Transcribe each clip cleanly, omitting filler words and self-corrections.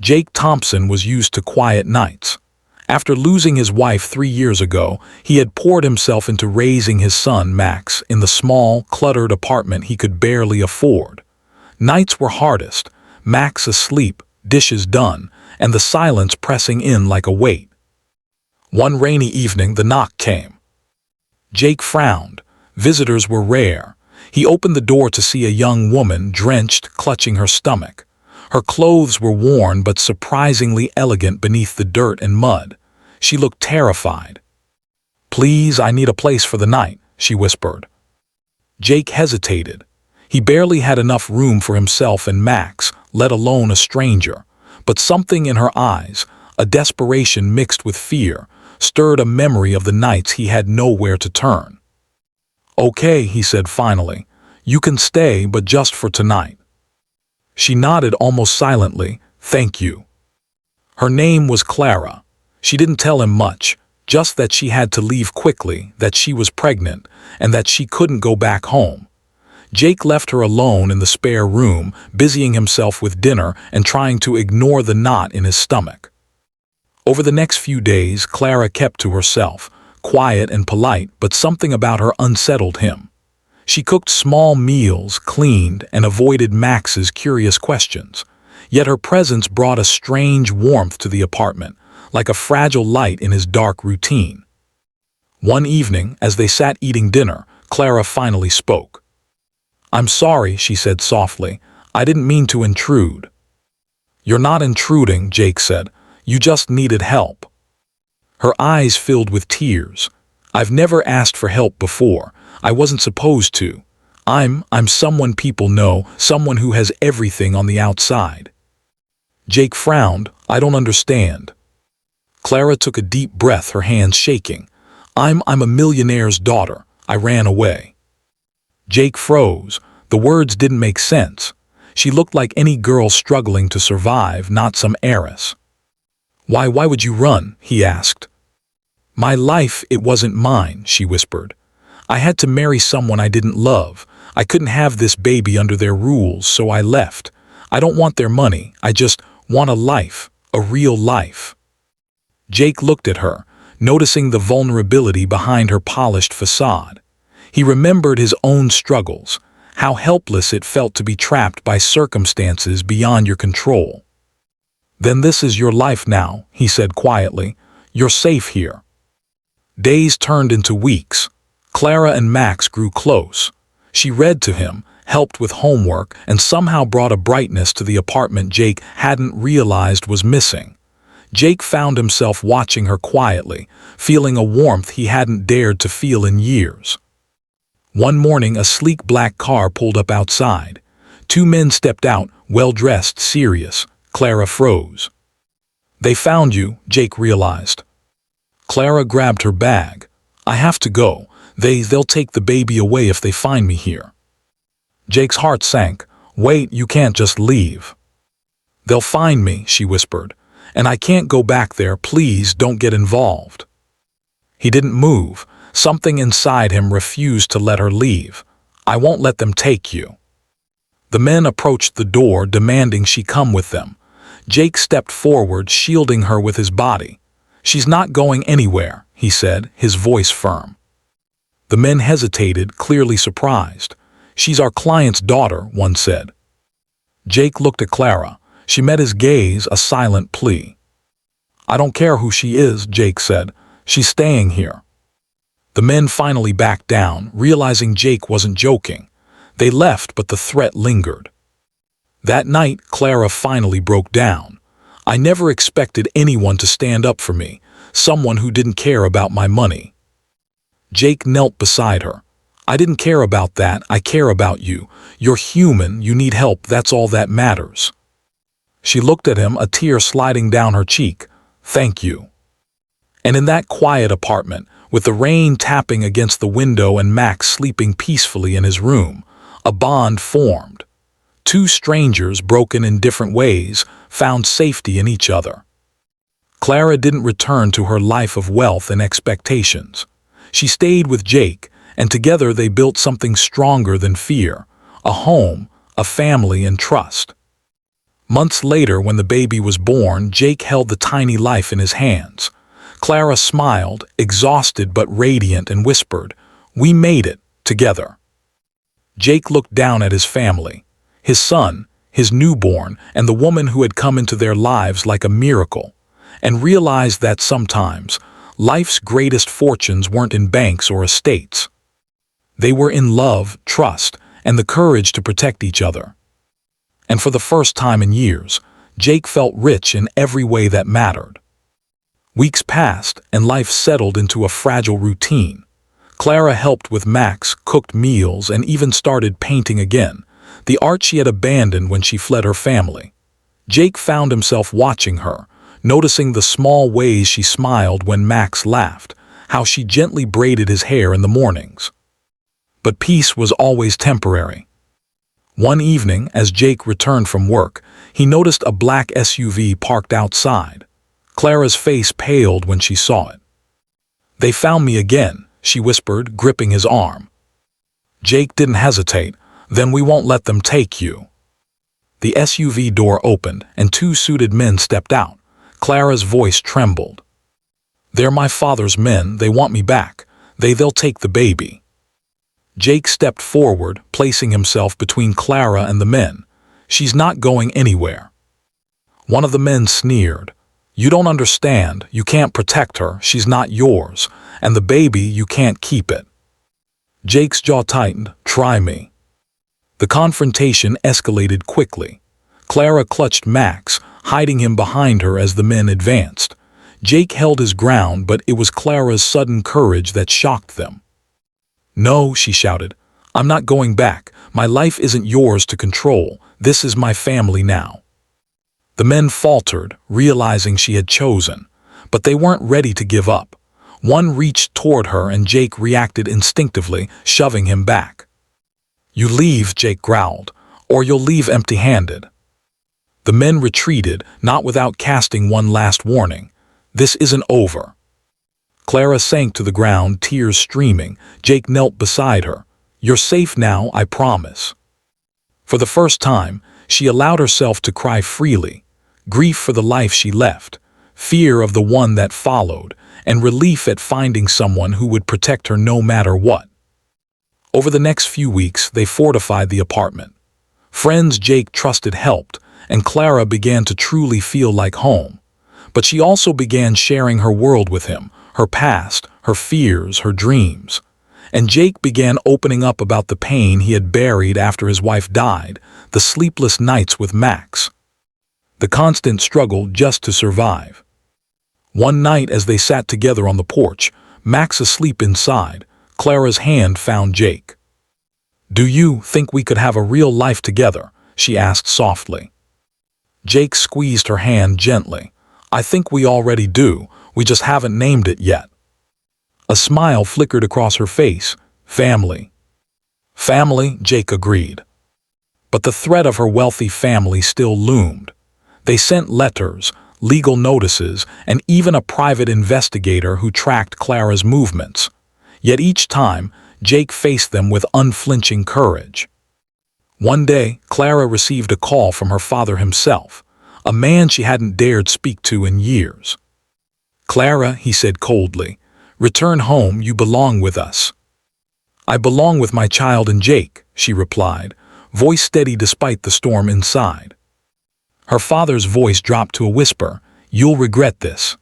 Jake Thompson was used to quiet nights. After losing his wife 3 years ago, he had poured himself into raising his son, Max, in the small, cluttered apartment he could barely afford. Nights were hardest, Max asleep, dishes done, and the silence pressing in like a weight. One rainy evening, the knock came. Jake frowned. Visitors were rare. He opened the door to see a young woman, drenched, clutching her stomach. Her clothes were worn but surprisingly elegant beneath the dirt and mud. She looked terrified. "Please, I need a place for the night," she whispered. Jake hesitated. He barely had enough room for himself and Max, let alone a stranger. But something in her eyes, a desperation mixed with fear, stirred a memory of the nights he had nowhere to turn. "Okay," he said finally. "You can stay, but just for tonight." She nodded almost silently. "Thank you." Her name was Clara. She didn't tell him much, just that she had to leave quickly, that she was pregnant, and that she couldn't go back home. Jake left her alone in the spare room, busying himself with dinner and trying to ignore the knot in his stomach. Over the next few days, Clara kept to herself, quiet and polite, but something about her unsettled him. She cooked small meals, cleaned, and avoided Max's curious questions. Yet her presence brought a strange warmth to the apartment, like a fragile light in his dark routine. One evening, as they sat eating dinner, Clara finally spoke. "I'm sorry," she said softly. "I didn't mean to intrude." "You're not intruding," Jake said. "You just needed help." Her eyes filled with tears. "I've never asked for help before. I wasn't supposed to. I'm someone people know, someone who has everything on the outside." Jake frowned. "I don't understand." Clara took a deep breath, her hands shaking. I'm a millionaire's daughter. I ran away." Jake froze. The words didn't make sense. She looked like any girl struggling to survive, not some heiress. Why would you run?" he asked. "My life, it wasn't mine," she whispered. "I had to marry someone I didn't love. I couldn't have this baby under their rules, so I left. I don't want their money. I just want a life, a real life." Jake looked at her, noticing the vulnerability behind her polished facade. He remembered his own struggles, how helpless it felt to be trapped by circumstances beyond your control. "Then this is your life now," he said quietly. "You're safe here." Days turned into weeks. Clara and Max grew close. She read to him, helped with homework, and somehow brought a brightness to the apartment Jake hadn't realized was missing. Jake found himself watching her quietly, feeling a warmth he hadn't dared to feel in years. One morning, a sleek black car pulled up outside. Two men stepped out, well-dressed, serious. Clara froze. "They found you," Jake realized. Clara grabbed her bag. "I have to go. They'll take the baby away if they find me here." Jake's heart sank. "Wait, you can't just leave." "They'll find me," she whispered. "And I can't go back there. Please don't get involved." He didn't move. Something inside him refused to let her leave. "I won't let them take you." The men approached the door, demanding she come with them. Jake stepped forward, shielding her with his body. "She's not going anywhere," he said, his voice firm. The men hesitated, clearly surprised. "She's our client's daughter," one said. Jake looked at Clara. She met his gaze, a silent plea. "I don't care who she is," Jake said. "She's staying here." The men finally backed down, realizing Jake wasn't joking. They left, but the threat lingered. That night, Clara finally broke down. "I never expected anyone to stand up for me, someone who didn't care about my money." Jake knelt beside her. "I didn't care about that. I care about you. You're human. You need help. That's all that matters." She looked at him, a tear sliding down her cheek. "Thank you." And in that quiet apartment, with the rain tapping against the window and Max sleeping peacefully in his room, a bond formed. Two strangers, broken in different ways, found safety in each other. Clara didn't return to her life of wealth and expectations. She stayed with Jake, and together they built something stronger than fear, a home, a family, and trust. Months later, when the baby was born, Jake held the tiny life in his hands. Clara smiled, exhausted but radiant, and whispered, "We made it, together." Jake looked down at his family, his son, his newborn, and the woman who had come into their lives like a miracle, and realized that sometimes life's greatest fortunes weren't in banks or estates. They were in love, trust, and the courage to protect each other. And for the first time in years, Jake felt rich in every way that mattered. Weeks passed, and life settled into a fragile routine. Clara helped with Max, cooked meals, and even started painting again, the art she had abandoned when she fled her family. Jake found himself watching her, noticing the small ways she smiled when Max laughed, how she gently braided his hair in the mornings. But peace was always temporary. One evening, as Jake returned from work, he noticed a black SUV parked outside. Clara's face paled when she saw it. "They found me again," she whispered, gripping his arm. Jake didn't hesitate. "Then we won't let them take you." The SUV door opened, and two suited men stepped out. Clara's voice trembled. "They're my father's men. They want me back. They'll take the baby." Jake stepped forward, placing himself between Clara and the men. "She's not going anywhere." One of the men sneered. "You don't understand. You can't protect her. She's not yours. And the baby, you can't keep it." Jake's jaw tightened. "Try me." The confrontation escalated quickly. Clara clutched Max, hiding him behind her as the men advanced. Jake held his ground, but it was Clara's sudden courage that shocked them. "No," she shouted. "I'm not going back. My life isn't yours to control. This is my family now." The men faltered, realizing she had chosen, but they weren't ready to give up. One reached toward her, and Jake reacted instinctively, shoving him back. "You leave," Jake growled, "or you'll leave empty-handed." The men retreated, not without casting one last warning. "This isn't over." Clara sank to the ground, tears streaming. Jake knelt beside her. "You're safe now, I promise." For the first time, she allowed herself to cry freely. Grief for the life she left, fear of the one that followed, and relief at finding someone who would protect her no matter what. Over the next few weeks, they fortified the apartment. Friends Jake trusted helped, and Clara began to truly feel like home. But she also began sharing her world with him, her past, her fears, her dreams. And Jake began opening up about the pain he had buried after his wife died, the sleepless nights with Max, the constant struggle just to survive. One night, as they sat together on the porch, Max asleep inside, Clara's hand found Jake. "Do you think we could have a real life together?" she asked softly. Jake squeezed her hand gently. "I think we already do. We just haven't named it yet." A smile flickered across her face. "Family." "Family," Jake agreed. But the threat of her wealthy family still loomed. They sent letters, legal notices, and even a private investigator who tracked Clara's movements. Yet each time, Jake faced them with unflinching courage. One day, Clara received a call from her father himself, a man she hadn't dared speak to in years. "Clara," he said coldly, "return home, you belong with us." "I belong with my child and Jake," she replied, voice steady despite the storm inside. Her father's voice dropped to a whisper. "You'll regret this."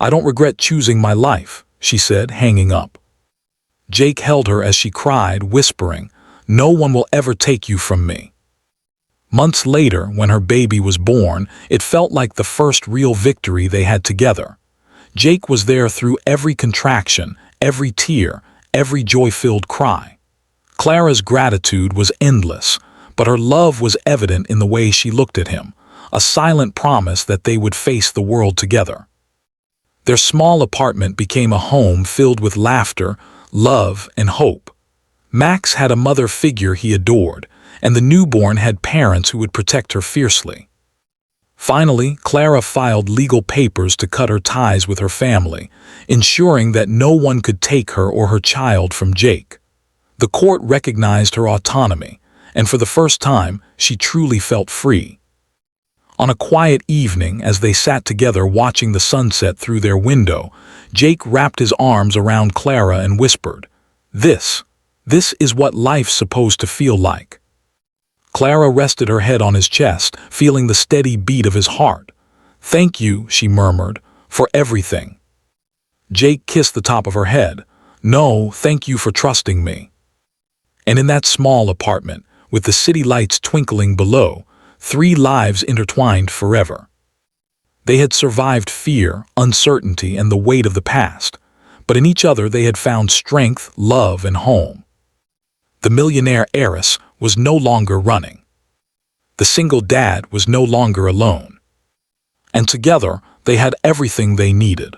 "I don't regret choosing my life," she said, hanging up. Jake held her as she cried, whispering, "No one will ever take you from me." Months later, when her baby was born, it felt like the first real victory they had together. Jake was there through every contraction, every tear, every joy-filled cry. Clara's gratitude was endless, but her love was evident in the way she looked at him, a silent promise that they would face the world together. Their small apartment became a home filled with laughter, love, and hope. Max had a mother figure he adored, and the newborn had parents who would protect her fiercely. Finally, Clara filed legal papers to cut her ties with her family, ensuring that no one could take her or her child from Jake. The court recognized her autonomy, and for the first time, she truly felt free. On a quiet evening, as they sat together watching the sunset through their window, Jake wrapped his arms around Clara and whispered, This is what life's supposed to feel like." Clara rested her head on his chest, feeling the steady beat of his heart. "Thank you," she murmured, "for everything." Jake kissed the top of her head. "No, thank you for trusting me." And in that small apartment, with the city lights twinkling below, 3 lives intertwined forever. They had survived fear, uncertainty, and the weight of the past, but in each other they had found strength, love, and home. The millionaire heiress was no longer running. The single dad was no longer alone. And together they had everything they needed.